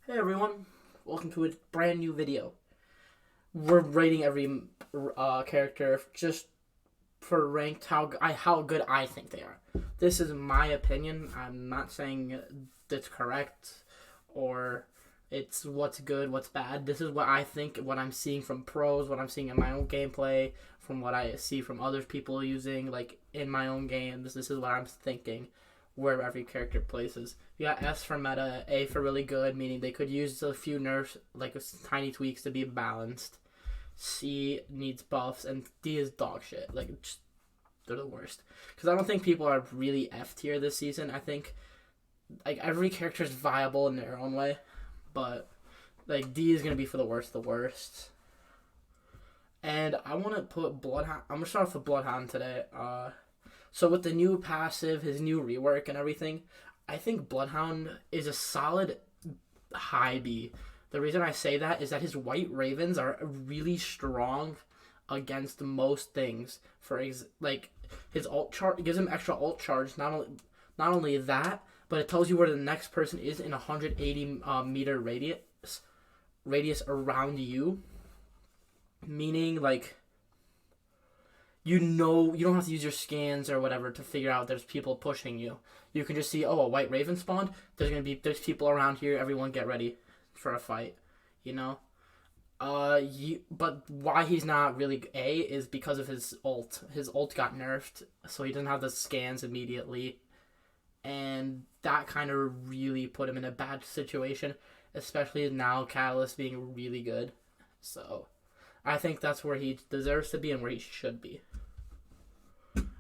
Hey everyone, welcome to a brand new video. We're rating every character just for ranked how good I think they are. This is my opinion. I'm not saying it's correct or it's what's good, what's bad. This is what I think, what I'm seeing from pros, what I'm seeing in my own gameplay, from what I see from other people using like in my own games. This is what I'm thinking where every character places. You got S for meta, A for really good, meaning they could use a few nerfs, like tiny tweaks to be balanced. C needs buffs, and D is dog shit. Like, just, they're the worst. Because I don't think people are really F tier this season. I think like every character is viable in their own way, but like D is gonna be for the worst, of the worst. And I want to put Bloodhound. I'm gonna start off with Bloodhound today. So with the new passive, his new rework and everything, I think Bloodhound is a solid high B. The reason I say that is that his White Ravens are really strong against most things. Like his ult charge gives him extra ult charge. Not only that, but it tells you where the next person is in a 180 meter radius around you. Meaning like you don't have to use your scans or whatever to figure out there's people pushing you. You can just see, oh, a White Raven spawned. There's people around here. Everyone get ready for a fight. You know. But why he's not really A is because of his ult. His ult got nerfed, so he doesn't have the scans immediately, and that kind of really put him in a bad situation, especially now Catalyst being really good. So I think that's where he deserves to be and where he should be.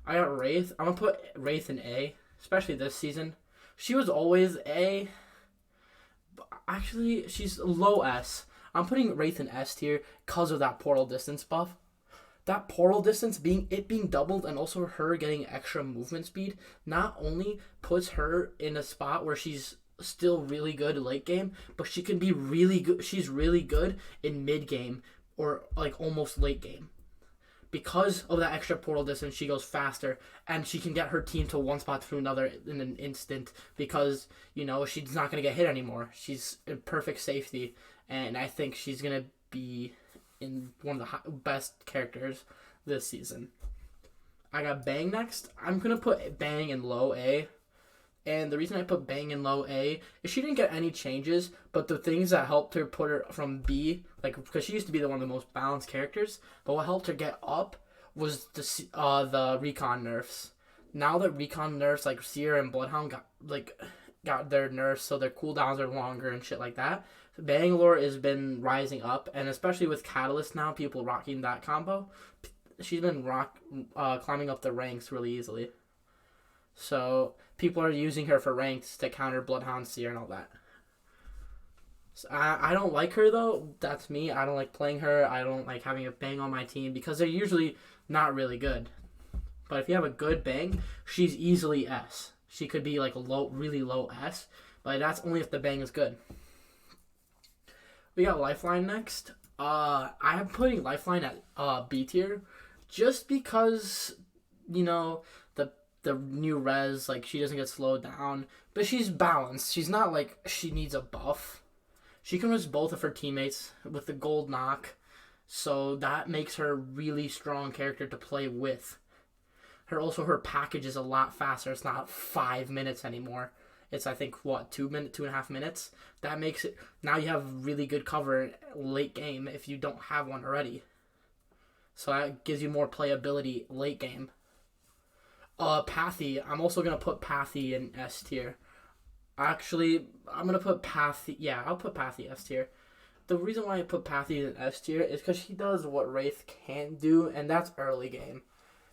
I got Wraith. I'm going to put Wraith in A, especially this season. She was always A. But actually, she's low S. I'm putting Wraith in S tier because of that portal distance buff. That portal distance being doubled and also her getting extra movement speed not only puts her in a spot where she's still really good late game, but she can be really good. She's really good in mid game or like almost late game. Because of that extra portal distance, she goes faster, and she can get her team to one spot to another in an instant because, she's not going to get hit anymore. She's in perfect safety, and I think she's going to be in one of the best characters this season. I got Bang next. I'm going to put Bang in low A. And the reason I put Bang in low A is she didn't get any changes, but the things that helped her put her from B, like because she used to be one of the most balanced characters, but what helped her get up was the recon nerfs. Now that recon nerfs like Seer and Bloodhound got their nerfs, so their cooldowns are longer and shit like that. Bangalore has been rising up, and especially with Catalyst now, people rocking that combo. She's been climbing up the ranks really easily. So people are using her for ranks to counter Bloodhound, Seer, and all that. So I don't like her though. That's me. I don't like playing her. I don't like having a Bang on my team because they're usually not really good. But if you have a good Bang, she's easily S. She could be like really low S, but that's only if the Bang is good. We got Lifeline next. I'm putting Lifeline at B tier just because the new res, like she doesn't get slowed down, but she's balanced. She's not like she needs a buff. She can res both of her teammates with the gold knock, so that makes her a really strong character to play with. Her package is a lot faster. It's not 5 minutes anymore. It's I think 2.5 minutes. That makes it now you have really good cover late game if you don't have one already. So that gives you more playability late game. Pathy. I'm also gonna put Pathy in S tier. Actually, I'm gonna put Pathy. Yeah, I'll put Pathy S tier. The reason why I put Pathy in S tier is because she does what Wraith can't do, and that's early game.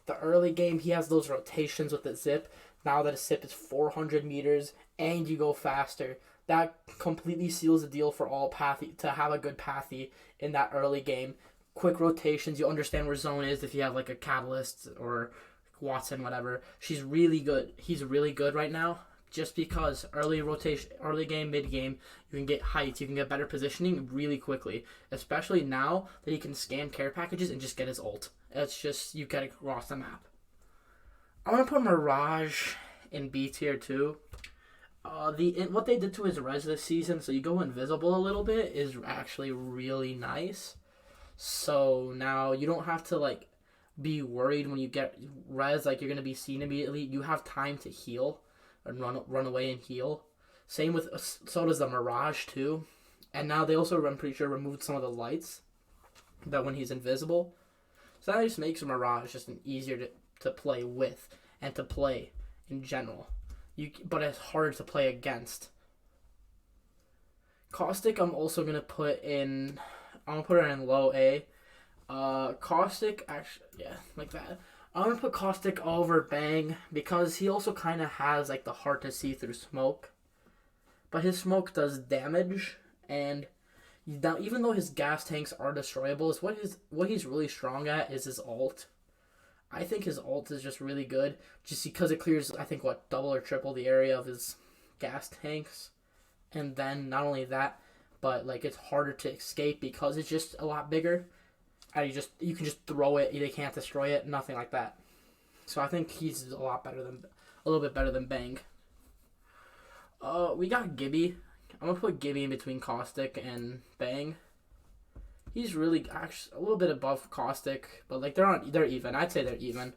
The early game, he has those rotations with the zip. Now that a zip is 400 meters and you go faster, that completely seals the deal for all Pathy to have a good Pathy in that early game. Quick rotations, you understand where zone is if you have like a Catalyst or Watson, whatever. She's really good. He's really good right now just because early rotation, early game, mid game, you can get heights, you can get better positioning really quickly, especially now that he can scan care packages and just get his ult. It's just, you get across the map. I want to put Mirage in B tier too. What they did to his res this season, so you go invisible a little bit, is actually really nice. So now you don't have to like be worried when you get res, like you're gonna be seen immediately. You have time to heal and run away and heal. Same with so does the Mirage too. And now they also, I'm pretty sure, removed some of the lights that when he's invisible. So that just makes Mirage just an easier to play with and to play in general. But it's harder to play against. Caustic, I'm also gonna put in. I'm gonna put her in low A. Caustic, actually, yeah, like that. I'm gonna put Caustic over Bang because he also kind of has like the hard to see through smoke, but his smoke does damage, and even though his gas tanks are destroyable, is what he's really strong at is his ult. I think his ult is just really good, just because it clears, I think, double or triple the area of his gas tanks. And then, not only that, but, like, it's harder to escape because it's just a lot bigger. And you can just throw it, they can't destroy it, nothing like that. So I think he's a little bit better than Bang. We got Gibby. I'm going to put Gibby in between Caustic and Bang. He's really actually a little bit above Caustic, but like they're even. I'd say they're even.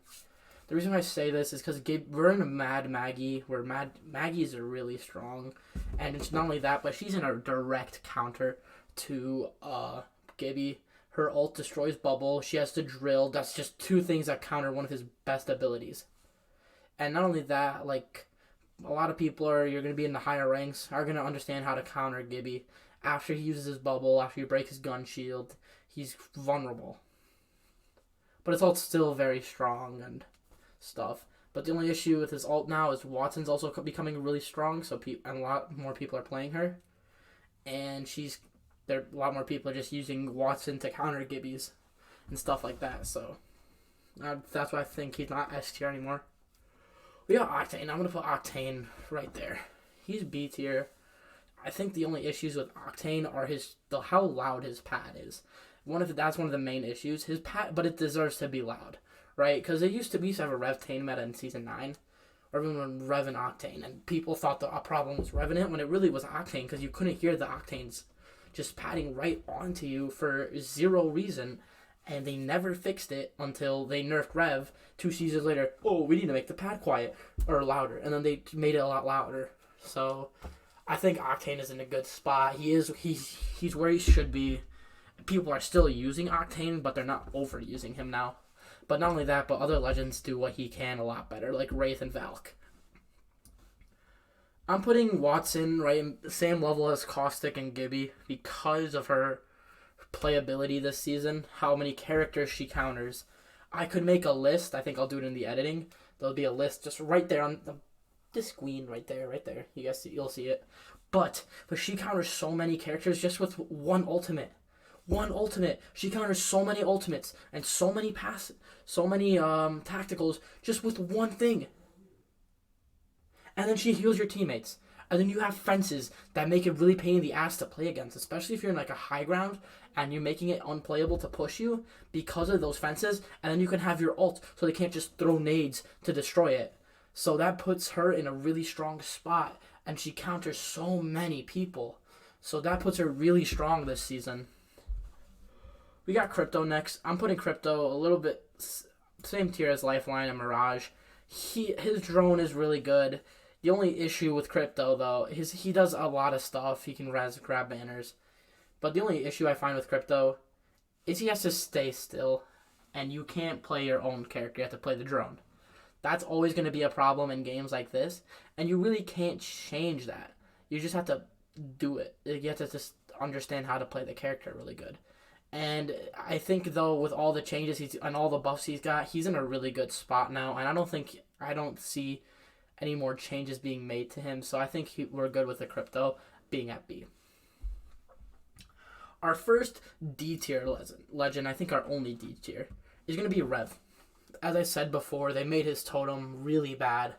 The reason why I say this is because we're in a Mad Maggie, where Maggies are really strong, and it's not only that, but she's in a direct counter to Gibby. Her ult destroys Bubble. She has to drill. That's just two things that counter one of his best abilities. And not only that, like a lot of people you're gonna be in the higher ranks are gonna understand how to counter Gibby. After he uses his bubble, after you break his gun shield, he's vulnerable. But his ult's still very strong and stuff. But the only issue with his ult now is Watson's also becoming really strong, and a lot more people are playing her. And a lot more people are just using Watson to counter Gibbies and stuff like that. So that's why I think he's not S tier anymore. We got Octane. I'm going to put Octane right there. He's B tier. I think the only issues with Octane are how loud his pad is. That's one of the main issues. His pad, but it deserves to be loud, right? Because we used to have a Revtane meta in Season 9, or everyone Revan Octane, and people thought the problem was Revenant when it really was Octane, because you couldn't hear the Octanes just padding right onto you for zero reason, and they never fixed it until they nerfed Rev 2 seasons later. Oh, we need to make the pad quiet, or louder, and then they made it a lot louder. So I think Octane is in a good spot. He's where he should be. People are still using Octane, but they're not overusing him now. But not only that, but other legends do what he can a lot better, like Wraith and Valk. I'm putting Watson right in the same level as Caustic and Gibby because of her playability this season, how many characters she counters. I could make a list. I think I'll do it in the editing. There'll be a list just right there on this queen right there. You guys you'll see it. But she counters so many characters just with one ultimate. She counters so many ultimates and so many tacticals just with one thing. And then she heals your teammates. And then you have fences that make it really pain in the ass to play against, especially if you're in like a high ground and you're making it unplayable to push you because of those fences. And then you can have your ult so they can't just throw nades to destroy it. So that puts her in a really strong spot, and she counters so many people. So that puts her really strong this season. We got Crypto next. I'm putting Crypto a little bit same tier as Lifeline and Mirage. His drone is really good. The only issue with Crypto, though, is he does a lot of stuff. He can grab banners. But the only issue I find with Crypto is he has to stay still, and you can't play your own character. You have to play the drone. That's always going to be a problem in games like this, and you really can't change that. You just have to do it. You have to just understand how to play the character really good. And I think, though, with all the changes and all the buffs he's got, he's in a really good spot now, and I don't see any more changes being made to him, so I think we're good with the Crypto being at B. Our first D tier legend, I think our only D tier, is going to be Rev. As I said before, they made his totem really bad.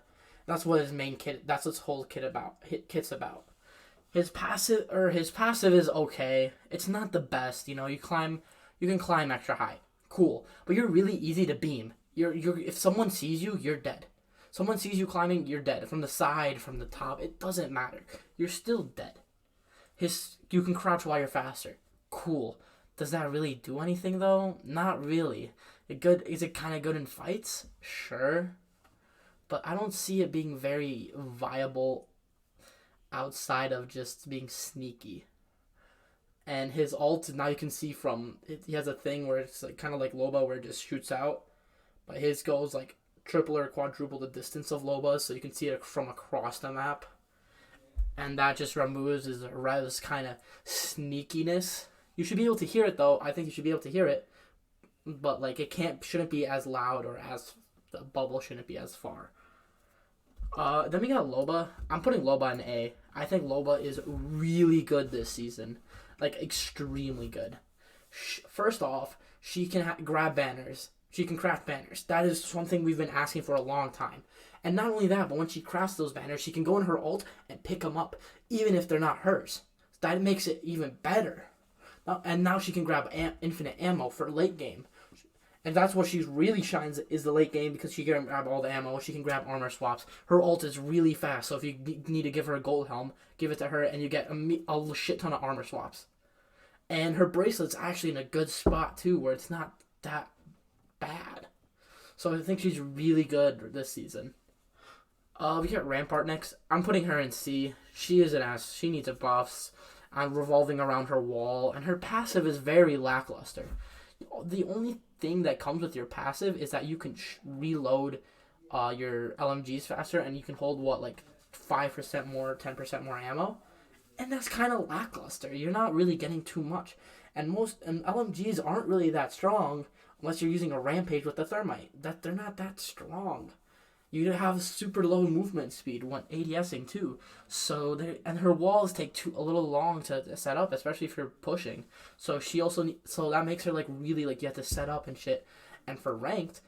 That's what his main kit. That's what his whole kit's about. His passive is okay. It's not the best. You can climb extra high. Cool, but you're really easy to beam. If someone sees you, you're dead. Someone sees you climbing, you're dead. From the side, from the top, it doesn't matter. You're still dead. You can crouch while you're faster. Cool. Does that really do anything though? Not really. Is it kind of good in fights? Sure. But I don't see it being very viable outside of just being sneaky. And his ult, now you can see from it, he has a thing where it's like kind of like Loba where it just shoots out. But his goes like triple or quadruple the distance of Loba's, so you can see it from across the map. And that just removes his res kind of sneakiness. You should be able to hear it though. I think you should be able to hear it. But like it shouldn't be as loud, or as the bubble shouldn't be as far. Then we got Loba. I'm putting Loba in A. I think Loba is really good this season. Like, extremely good. First off, she can grab banners. She can craft banners. That is something we've been asking for a long time. And not only that, but when she crafts those banners, she can go in her ult and pick them up, even if they're not hers. That makes it even better. And now she can grab infinite ammo for late game. And that's what she really shines, is the late game, because she can grab all the ammo. She can grab armor swaps. Her ult is really fast, so if you need to give her a gold helm, give it to her, and you get a shit ton of armor swaps. And her bracelet's actually in a good spot, too, where it's not that bad. So I think she's really good this season. We got Rampart next. I'm putting her in C. She is an ass. She needs a buffs. I'm revolving around her wall, and her passive is very lackluster. The only thing that comes with your passive is that you can reload your LMGs faster, and you can hold, 5% more, 10% more ammo? And that's kind of lackluster. You're not really getting too much. And LMGs aren't really that strong unless you're using a Rampage with the Thermite. They're not that strong. You have super low movement speed when ADSing too. So and her walls take a little long to set up, especially if you're pushing. So so that makes her really you have to set up and shit. And for ranked,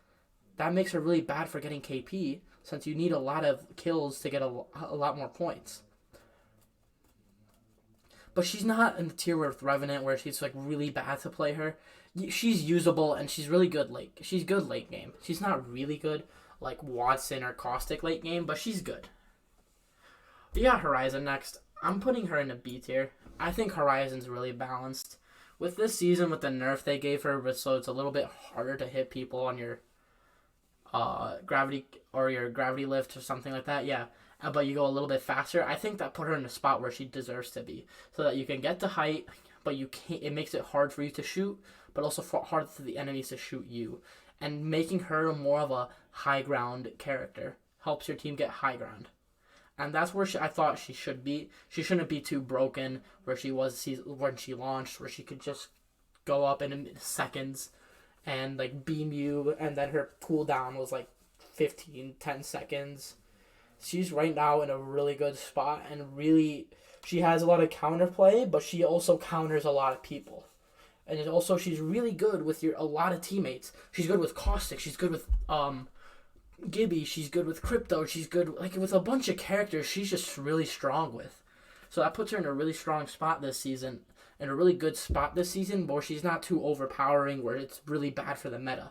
that makes her really bad for getting KP, since you need a lot of kills to get a lot more points. But she's not in the tier with Revenant where she's really bad to play her. She's usable and she's really good she's good late game. She's not really good like Watson or Caustic late game, but she's good. We got Horizon next. I'm putting her in a B tier. I think Horizon's really balanced. With this season, with the nerf they gave her, so it's a little bit harder to hit people on your gravity or your gravity lift or something like that. Yeah. But you go a little bit faster. I think that put her in a spot where she deserves to be, so that you can get to height, but you can't. It makes it hard for you to shoot, but also hard for the enemies to shoot you. And making her more of a high ground character helps your team get high ground, and that's where I thought she should be. She shouldn't be too broken where she was when she launched, where she could just go up in seconds and beam you, and then her cooldown was 10 seconds. She's right now in a really good spot, and really, she has a lot of counterplay, but she also counters a lot of people. And she's really good with a lot of teammates. She's good with Caustic, she's good with Gibby, she's good with Crypto, she's good with a bunch of characters she's just really strong with. So that puts her in a really strong spot this season, in a really good spot this season, where she's not too overpowering, where it's really bad for the meta.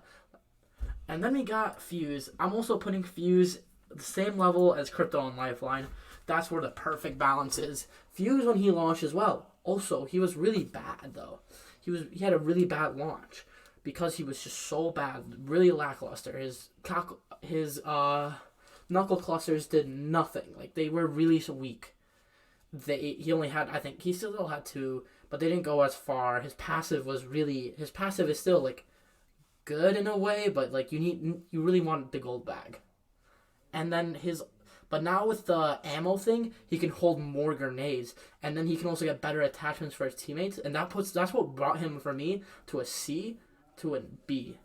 And then we got Fuse. I'm also putting Fuse the same level as Crypto and Lifeline. That's where the perfect balance is. Fuse, when he launched as well, also he was really bad though. He had a really bad launch because he was just so bad, really lackluster. His knuckle clusters did nothing. They were really weak. He only had, I think he still had 2, but they didn't go as far. His passive is still good in a way, but you really want the gold bag. And then but now with the ammo thing, he can hold more grenades, and then he can also get better attachments for his teammates, and that's what brought him, for me, to a C to a B.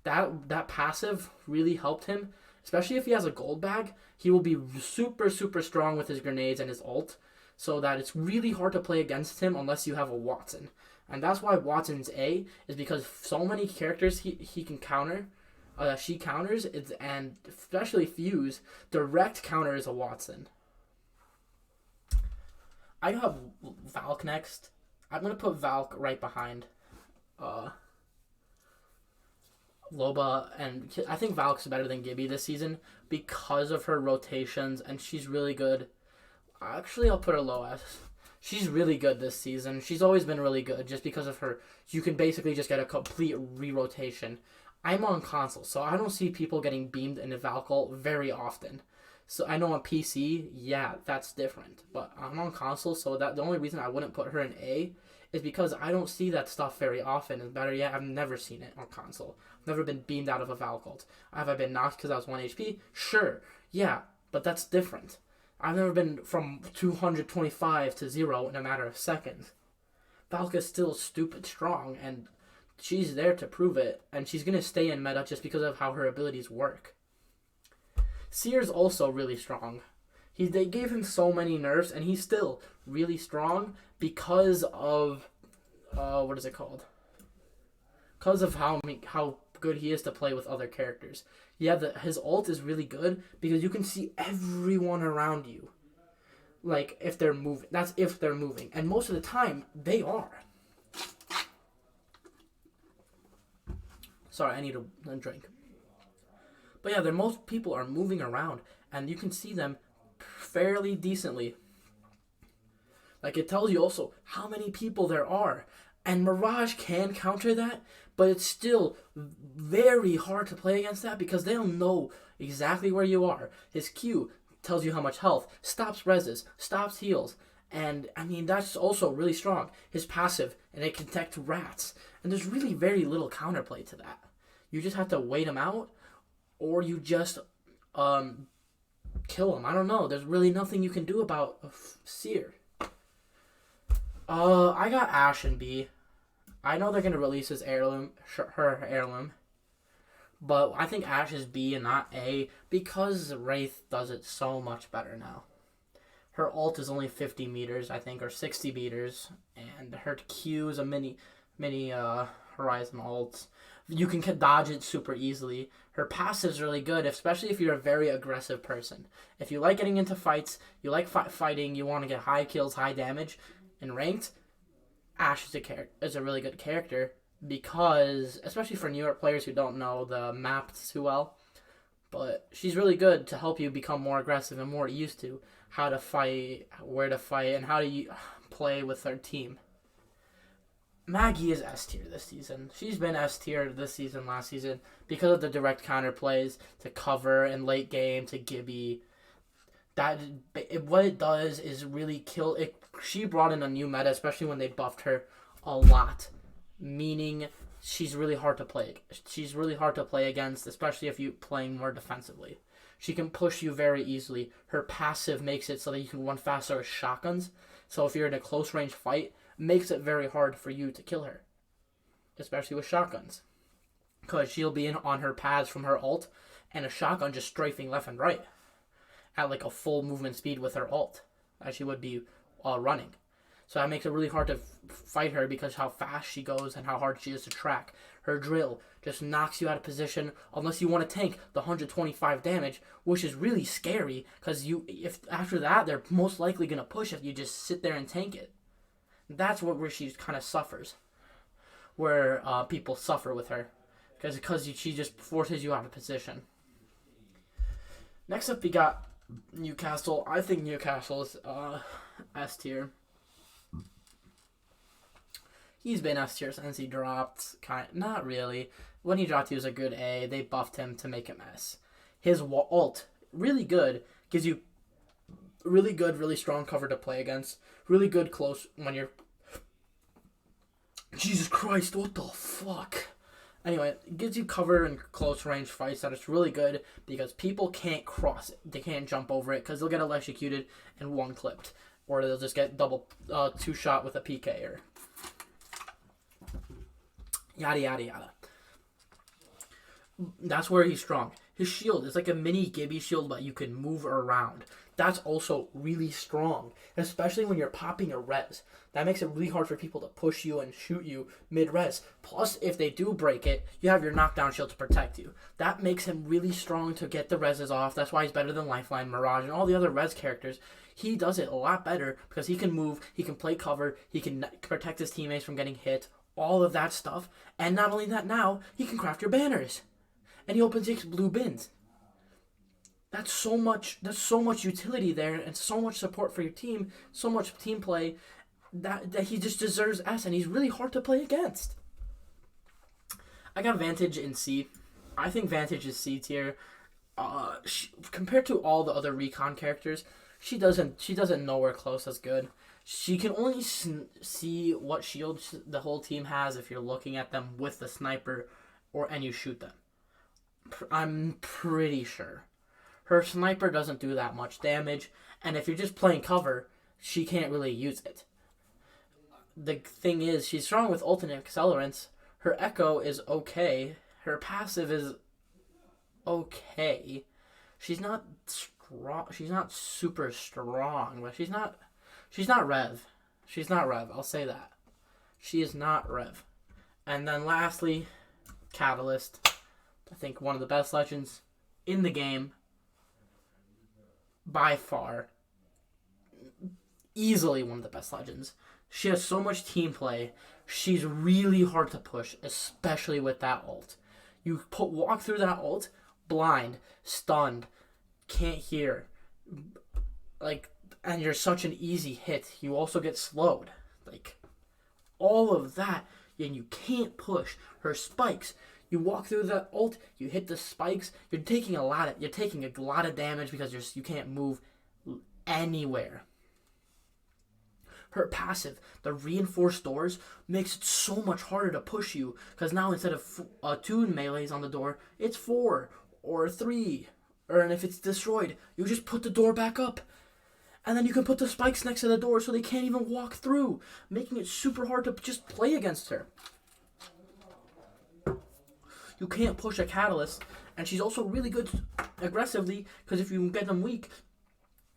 That passive really helped him, especially if he has a gold bag. He will be super, super strong with his grenades and his ult, so that it's really hard to play against him unless you have a Watson. And that's why Watson's A, is because so many characters he can counter. She counters, and especially Fuse, direct counter is a Watson. I got Valk next. I'm going to put Valk right behind Loba, and I think Valk's better than Gibby this season because of her rotations, and she's really good. Actually, I'll put her low S. She's really good this season. She's always been really good just because of her. You can basically just get a complete re-rotation. I'm on console, so I don't see people getting beamed into Valkyl very often. So I know on PC, yeah, that's different. But I'm on console, so that the only reason I wouldn't put her in A is because I don't see that stuff very often. And better yet, I've never seen it on console. I've never been beamed out of a Valkyl. Have I been knocked because I was 1 HP? Sure, yeah, but that's different. I've never been from 225 to 0 in a matter of seconds. Valka's still stupid strong, and she's there to prove it, and she's going to stay in meta just because of how her abilities work. Seer's also really strong. They gave him so many nerfs, and he's still really strong because of, what is it called? Because of how good he is to play with other characters. Yeah, his ult is really good because you can see everyone around you. Like, if they're moving. That's if they're moving. And most of the time, they are. Sorry, I need a drink. But yeah, most people are moving around, and you can see them fairly decently. Like, it tells you also how many people there are. And Mirage can counter that, but it's still very hard to play against that because they don't know exactly where you are. His Q tells you how much health, stops reses, stops heals, and I mean that's also really strong. His passive, and it can detect rats, and there's really very little counterplay to that. You just have to wait him out, or you just kill him. I don't know. There's really nothing you can do about Seer. I got Ashe in B. I know they're gonna release his heirloom, her heirloom, but I think Ashe is B and not A because Wraith does it so much better now. Her ult is only 50 meters, I think, or 60 meters, and her Q is a mini Horizon ult. You can dodge it super easily. Her passive is really good, especially if you're a very aggressive person. If you like getting into fights, you like fighting, you want to get high kills, high damage, in ranked, Ashe is a really good character because, especially for New York players who don't know the map too well, but she's really good to help you become more aggressive and more used to how to fight, where to fight, and how to play with her team. Maggie is S tier this season. She's been S tier this season, last season, because of the direct counter plays to cover and late game to Gibby. What it does is really kill it. She brought in a new meta, especially when they buffed her a lot, meaning she's really hard to play. She's really hard to play against, especially if you're playing more defensively. She can push you very easily. Her passive makes it so that you can run faster with shotguns. So if you're in a close range fight, makes it very hard for you to kill her, especially with shotguns, because she'll be on her paths from her ult, and a shotgun just strafing left and right at like a full movement speed with her ult, as she would be running. So that makes it really hard to fight her because how fast she goes and how hard she is to track. Her drill just knocks you out of position unless you want to tank the 125 damage, which is really scary because if after that they're most likely gonna push if you just sit there and tank it. That's where she kind of suffers, where people suffer with her because she just forces you out of position. Next up, we got Newcastle. I think Newcastle is S tier. He's been S tier since he dropped. Not really. When he dropped, he was a good A. They buffed him to make him S. His ult, really good, gives you really good, really strong cover to play against. Really good close when you're... Jesus Christ, what the fuck? Anyway, it gives you cover in close range fights that it's really good because people can't cross it. They can't jump over it because they'll get electrocuted and one clipped. Or they'll just get double two shot with a PK or yada yada yada. That's where he's strong. His shield is like a mini Gibby shield, but you can move around. That's also really strong, especially when you're popping a res. That makes it really hard for people to push you and shoot you mid-res. Plus, if they do break it, you have your knockdown shield to protect you. That makes him really strong to get the reses off. That's why he's better than Lifeline, Mirage, and all the other res characters. He does it a lot better because he can move, he can play cover, he can protect his teammates from getting hit, all of that stuff. And not only that, now he can craft your banners. And he opens 6 blue bins. That's so much utility there, and so much support for your team, so much team play, that he just deserves S, and he's really hard to play against. I got Vantage in C. I think Vantage is C tier. Compared to all the other recon characters, she doesn't nowhere close as good. She can only see what shields the whole team has if you're looking at them with the sniper, and you shoot them. I'm pretty sure. Her sniper doesn't do that much damage, and if you're just playing cover, she can't really use it. The thing is, she's strong with ultimate accelerants. Her echo is okay. Her passive is okay. She's not strong. She's not super strong, but she's not Rev. She's not Rev. I'll say that. She is not Rev. And then lastly, Catalyst. I think one of the best legends in the game. By far. Easily one of the best legends. She has so much team play. She's really hard to push, especially with that ult. You walk through that ult, blind, stunned, can't hear. And you're such an easy hit. You also get slowed. All of that, and you can't push. Her spikes. You walk through the ult, you hit the spikes, you're taking a lot of damage because you can't move anywhere. Her passive, the reinforced doors, makes it so much harder to push you, because now instead of 2 melees on the door, it's 4 or 3. And if it's destroyed, you just put the door back up. And then you can put the spikes next to the door so they can't even walk through, making it super hard to just play against her. You can't push a Catalyst, and she's also really good aggressively, because if you get them weak,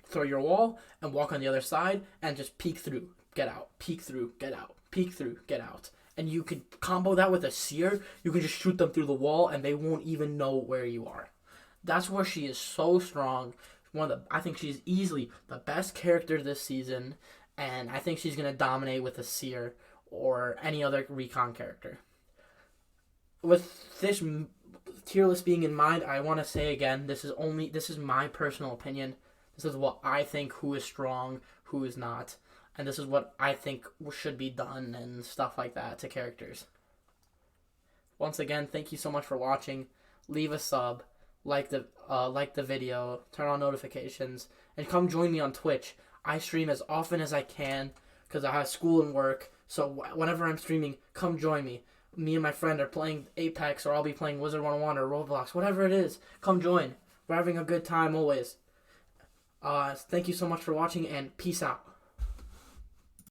throw your wall and walk on the other side and just peek through, get out, peek through, get out, peek through, get out. And you can combo that with a Seer. You can just shoot them through the wall and they won't even know where you are. That's where she is so strong. I think she's easily the best character this season, and I think she's going to dominate with a Seer or any other recon character. With this tier list being in mind, I want to say again, this is my personal opinion. This is what I think who is strong, who is not, and this is what I think should be done and stuff like that to characters. Once again, thank you so much for watching. Leave a sub, like the video, turn on notifications, and come join me on Twitch. I stream as often as I can because I have school and work. So whenever I'm streaming, come join me. Me and my friend are playing Apex, or I'll be playing Wizard 101 or Roblox, whatever it is. Come join. We're having a good time always. Thank you so much for watching, and peace out.